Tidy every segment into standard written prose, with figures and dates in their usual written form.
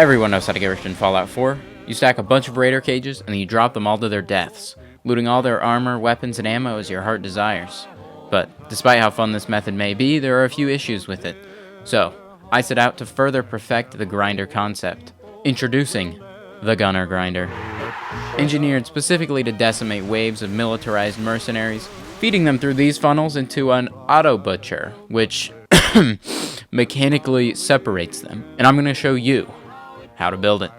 Everyone knows how to get rich in Fallout 4. You stack a bunch of raider cages, and then you drop them all to their deaths. Looting all their armor, weapons, and ammo as your heart desires. But, despite how fun this method may be, there are a few issues with it. So, I set out to further perfect the grinder concept. Introducing the Gunner Grinder. Engineered specifically to decimate waves of militarized mercenaries, feeding them through these funnels into an auto-butcher, which mechanically separates them. And I'm going to show you how to build it.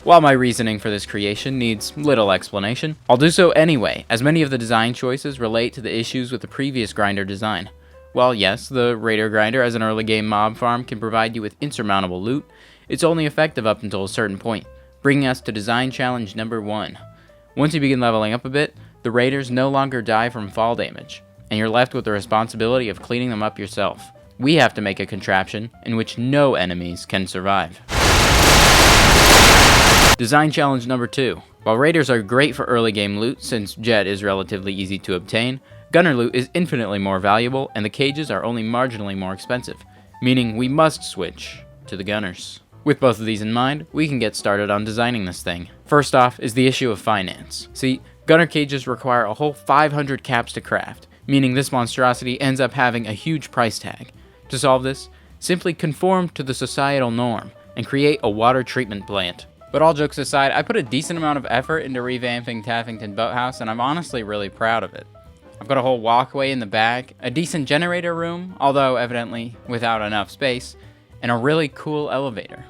While my reasoning for this creation needs little explanation, I'll do so anyway, as many of the design choices relate to the issues with the previous grinder design. While yes, the Raider Grinder as an early game mob farm can provide you with insurmountable loot, it's only effective up until a certain point, bringing us to design challenge number 1. Once you begin leveling up a bit, the raiders no longer die from fall damage, and you're left with the responsibility of cleaning them up yourself. We have to make a contraption in which no enemies can survive. Design challenge number 2. While raiders are great for early game loot since jet is relatively easy to obtain, gunner loot is infinitely more valuable and the cages are only marginally more expensive, meaning we must switch to the gunners. With both of these in mind, we can get started on designing this thing. First off is the issue of finance. See, gunner cages require a whole 500 caps to craft, meaning this monstrosity ends up having a huge price tag. To solve this, simply conform to the societal norm and create a water treatment plant. But all jokes aside, I put a decent amount of effort into revamping Taffington Boathouse, and I'm honestly really proud of it. I've got a whole walkway in the back, a decent generator room, although evidently without enough space, and a really cool elevator.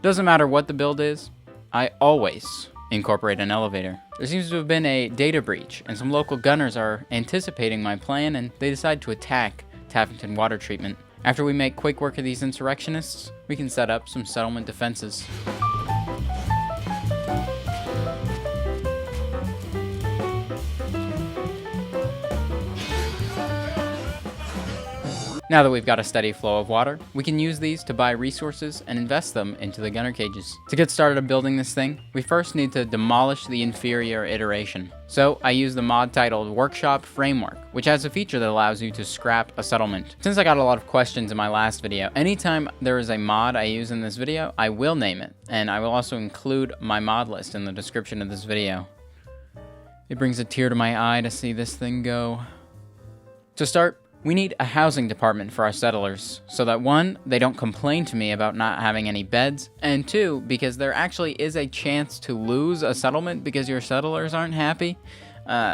Doesn't matter what the build is, I always incorporate an elevator. There seems to have been a data breach, and some local gunners are anticipating my plan, and they decide to attack Taffington Water Treatment. After we make quick work of these insurrectionists, we can set up some settlement defenses. Now that we've got a steady flow of water, we can use these to buy resources and invest them into the gunner cages. To get started on building this thing, we first need to demolish the inferior iteration. So I use the mod titled Workshop Framework, which has a feature that allows you to scrap a settlement. Since I got a lot of questions in my last video, anytime there is a mod I use in this video, I will name it, and I will also include my mod list in the description of this video. It brings a tear to my eye to see this thing go. To start, we need a housing department for our settlers, so that 1, they don't complain to me about not having any beds, and 2, because there actually is a chance to lose a settlement because your settlers aren't happy.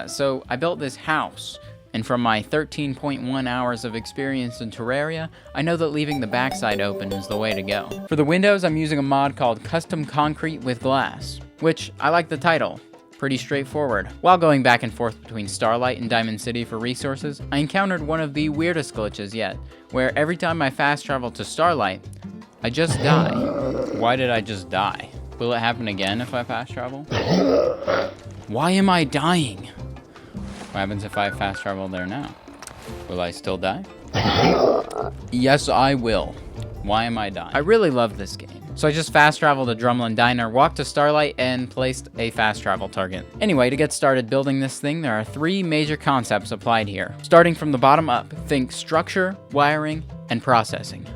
So I built this house, and from my 13.1 hours of experience in Terraria, I know that leaving the backside open is the way to go. For the windows, I'm using a mod called Custom Concrete with Glass, which I like the title. Pretty straightforward. While going back and forth between Starlight and Diamond City for resources, I encountered one of the weirdest glitches yet, where every time I fast travel to Starlight, I just die. Why did I just die? Will it happen again if I fast travel? Why am I dying? What happens if I fast travel there now? Will I still die? Yes, I will. Why am I dying? I really love this game. So I just fast traveled to Drumlin Diner, walked to Starlight, and placed a fast travel target. Anyway, to get started building this thing, there are 3 major concepts applied here. Starting from the bottom up, think structure, wiring, and processing.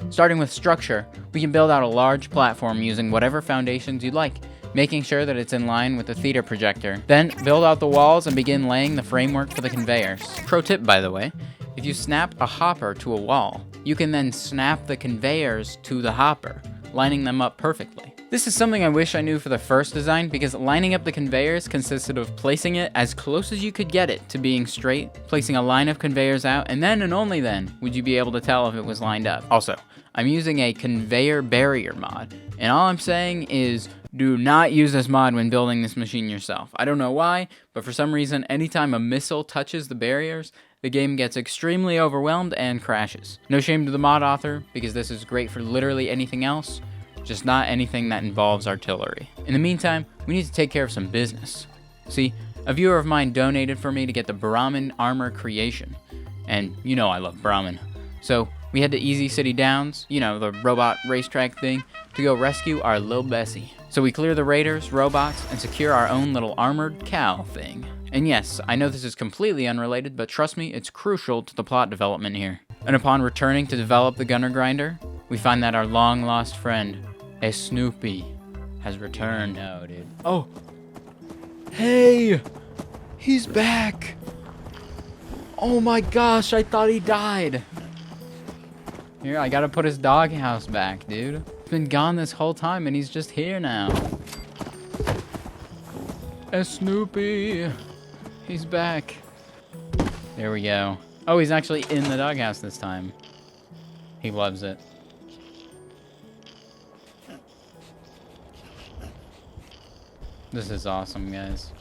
Starting with structure, we can build out a large platform using whatever foundations you'd like, making sure that it's in line with the theater projector. Then build out the walls and begin laying the framework for the conveyors. Pro tip, by the way, if you snap a hopper to a wall, you can then snap the conveyors to the hopper, lining them up perfectly. This is something I wish I knew for the first design, because lining up the conveyors consisted of placing it as close as you could get it to being straight, placing a line of conveyors out, and then and only then would you be able to tell if it was lined up. Also, I'm using a conveyor barrier mod, and all I'm saying is do not use this mod when building this machine yourself. I don't know why, but for some reason, anytime a missile touches the barriers, the game gets extremely overwhelmed and crashes. No shame to the mod author, because this is great for literally anything else, just not anything that involves artillery. In the meantime, we need to take care of some business. See, a viewer of mine donated for me to get the Brahmin armor creation, and you know I love Brahmin. So we head to Easy City Downs, you know, the robot racetrack thing, to go rescue our Lil Bessie. So we clear the raiders, robots, and secure our own little armored cow thing. And yes, I know this is completely unrelated, but trust me, it's crucial to the plot development here. And upon returning to develop the gunner grinder, we find that our long-lost friend, a Snoopy, has returned. No, dude. Oh! Hey! He's back! Oh my gosh, I thought he died! Here, I gotta put his doghouse back, dude. He's been gone this whole time and he's just here now. A Snoopy! He's back. There we go. Oh, he's actually in the doghouse this time. He loves it. This is awesome, guys.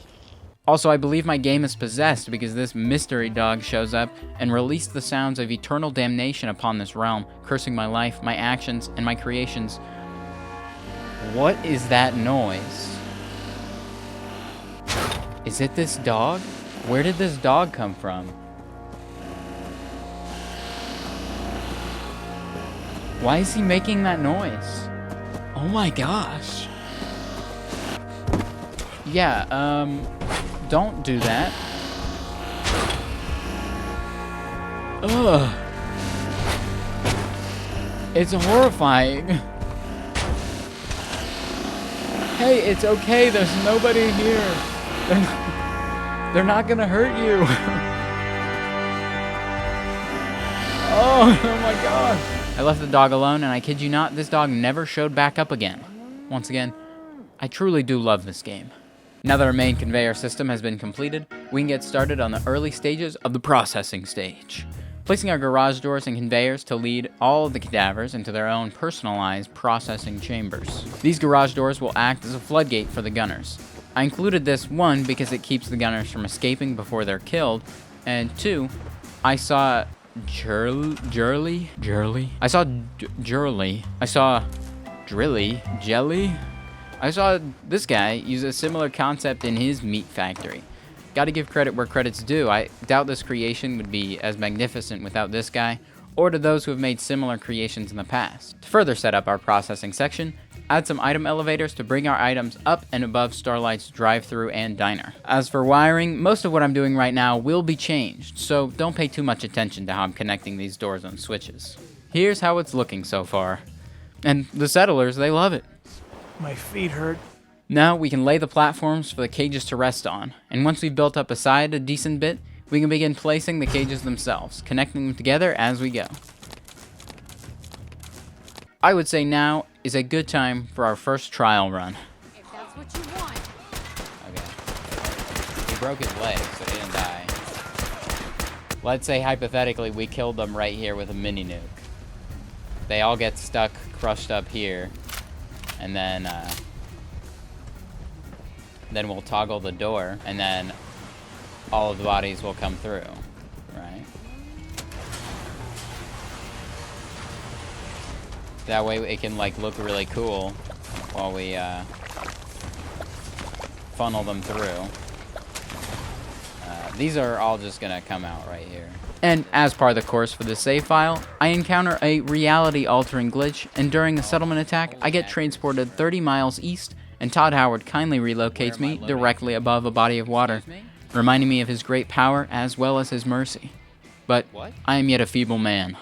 Also, I believe my game is possessed because this mystery dog shows up and released the sounds of eternal damnation upon this realm, cursing my life, my actions, and my creations. What is that noise? Is it this dog? Where did this dog come from? Why is he making that noise? Oh my gosh. Yeah, don't do that. Ugh. It's horrifying. Hey, it's okay, there's nobody here. They're not gonna hurt you. Oh my god. I left the dog alone, and I kid you not, this dog never showed back up again. Once again, I truly do love this game. Now that our main conveyor system has been completed, we can get started on the early stages of the processing stage. Placing our garage doors and conveyors to lead all of the cadavers into their own personalized processing chambers. These garage doors will act as a floodgate for the gunners. I included this, one, because it keeps the gunners from escaping before they're killed, and two, I saw Jelly. I saw this guy use a similar concept in his meat factory. Gotta give credit where credit's due. I doubt this creation would be as magnificent without this guy, or to those who have made similar creations in the past. To further set up our processing section, add some item elevators to bring our items up and above Starlight's drive-thru and diner. As for wiring, most of what I'm doing right now will be changed, so don't pay too much attention to how I'm connecting these doors and switches. Here's how it's looking so far. And the settlers, they love it. My feet hurt. Now we can lay the platforms for the cages to rest on, and once we've built up a side a decent bit, we can begin placing the cages themselves, connecting them together as we go. I would say now is a good time for our first trial run. If that's what you want. Okay. He broke his leg, so he didn't die. Let's say hypothetically we killed them right here with a mini nuke. They all get stuck, crushed up here, and then we'll toggle the door, and then all of the bodies will come through, right? That way it can like look really cool while we funnel them through. These are all just gonna come out right here. And as part of the course for the save file, I encounter a reality-altering glitch, and during a settlement attack, I get transported 30 miles east, and Todd Howard kindly relocates me directly above a body of water, reminding me of his great power as well as his mercy. But I am yet a feeble man.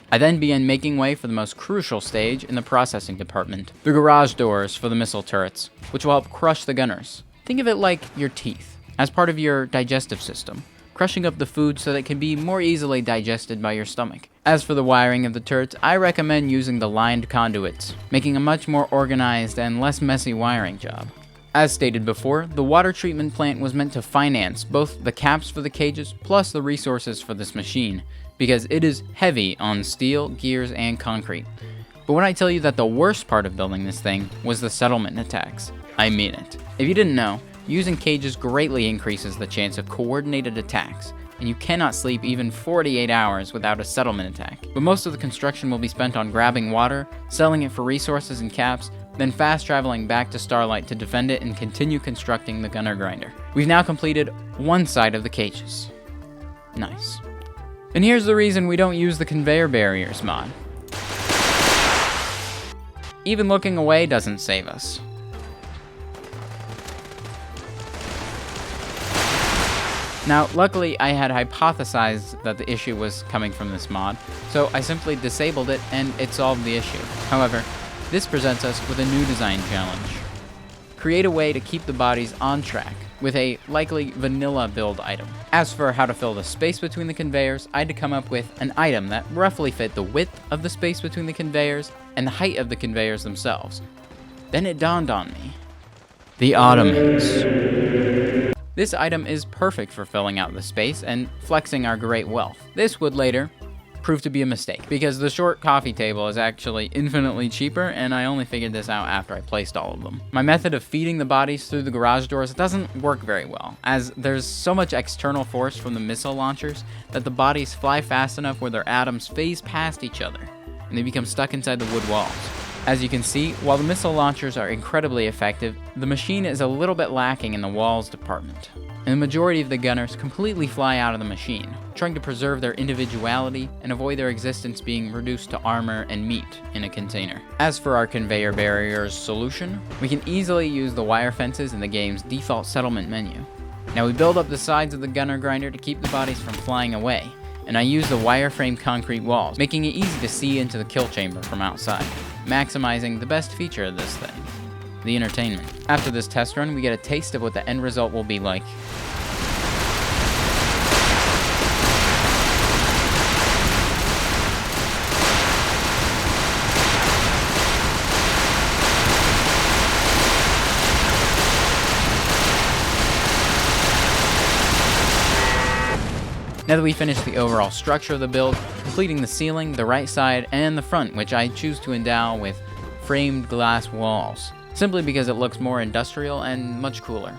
I then began making way for the most crucial stage in the processing department, the garage doors for the missile turrets, which will help crush the gunners. Think of it like your teeth, as part of your digestive system, crushing up the food so that it can be more easily digested by your stomach. As for the wiring of the turrets, I recommend using the lined conduits, making a much more organized and less messy wiring job. As stated before, the water treatment plant was meant to finance both the caps for the cages plus the resources for this machine, because it is heavy on steel, gears, and concrete. But when I tell you that the worst part of building this thing was the settlement attacks, I mean it. If you didn't know, using cages greatly increases the chance of coordinated attacks, and you cannot sleep even 48 hours without a settlement attack. But most of the construction will be spent on grabbing water, selling it for resources and caps, then fast traveling back to Starlight to defend it and continue constructing the gunner grinder. We've now completed one side of the cages. Nice. And here's the reason we don't use the conveyor barriers mod. Even looking away doesn't save us. Now, luckily, I had hypothesized that the issue was coming from this mod, so I simply disabled it and it solved the issue. However, this presents us with a new design challenge. Create a way to keep the bodies on track with a likely vanilla build item. As for how to fill the space between the conveyors, I had to come up with an item that roughly fit the width of the space between the conveyors and the height of the conveyors themselves. Then it dawned on me. The Ottomans. This item is perfect for filling out the space and flexing our great wealth. This would later prove to be a mistake, because the short coffee table is actually infinitely cheaper, and I only figured this out after I placed all of them. My method of feeding the bodies through the garage doors doesn't work very well, as there's so much external force from the missile launchers that the bodies fly fast enough where their atoms phase past each other, and they become stuck inside the wood walls. As you can see, while the missile launchers are incredibly effective, the machine is a little bit lacking in the walls department, and the majority of the gunners completely fly out of the machine, trying to preserve their individuality and avoid their existence being reduced to armor and meat in a container. As for our conveyor barriers solution, we can easily use the wire fences in the game's default settlement menu. Now we build up the sides of the gunner grinder to keep the bodies from flying away, and I use the wireframe concrete walls, making it easy to see into the kill chamber from outside, maximizing the best feature of this thing, the entertainment. After this test run, we get a taste of what the end result will be like. Now that we finished the overall structure of the build, completing the ceiling, the right side, and the front, which I choose to endow with framed glass walls, simply because it looks more industrial and much cooler.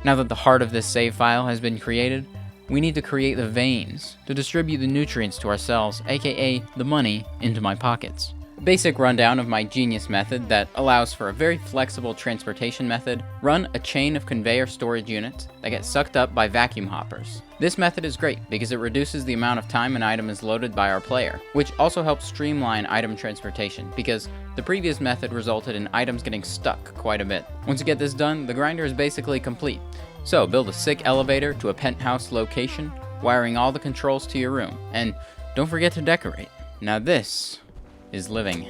Now that the heart of this save file has been created, we need to create the veins to distribute the nutrients to our cells, aka the money, into my pockets. Basic rundown of my genius method that allows for a very flexible transportation method: run a chain of conveyor storage units that get sucked up by vacuum hoppers. This method is great because it reduces the amount of time an item is loaded by our player, which also helps streamline item transportation because the previous method resulted in items getting stuck quite a bit. Once you get this done, the grinder is basically complete. So build a sick elevator to a penthouse location, wiring all the controls to your room, and don't forget to decorate. Now this is living.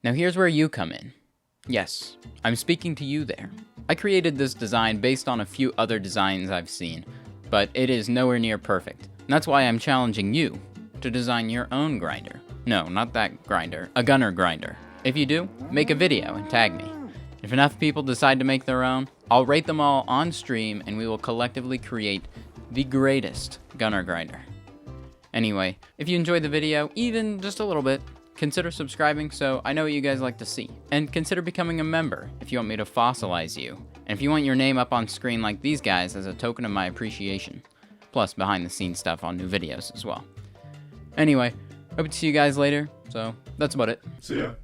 Now here's where you come in. Yes, I'm speaking to you there. I created this design based on a few other designs I've seen, but it is nowhere near perfect. And that's why I'm challenging you to design your own grinder. No, not that grinder, a gunner grinder. If you do, make a video and tag me. If enough people decide to make their own, I'll rate them all on stream and we will collectively create the greatest gunner grinder. Anyway, if you enjoyed the video, even just a little bit, consider subscribing so I know what you guys like to see. And consider becoming a member if you want me to fossilize you. And if you want your name up on screen like these guys as a token of my appreciation. Plus behind the scenes stuff on new videos as well. Anyway, hope to see you guys later, so that's about it. See ya.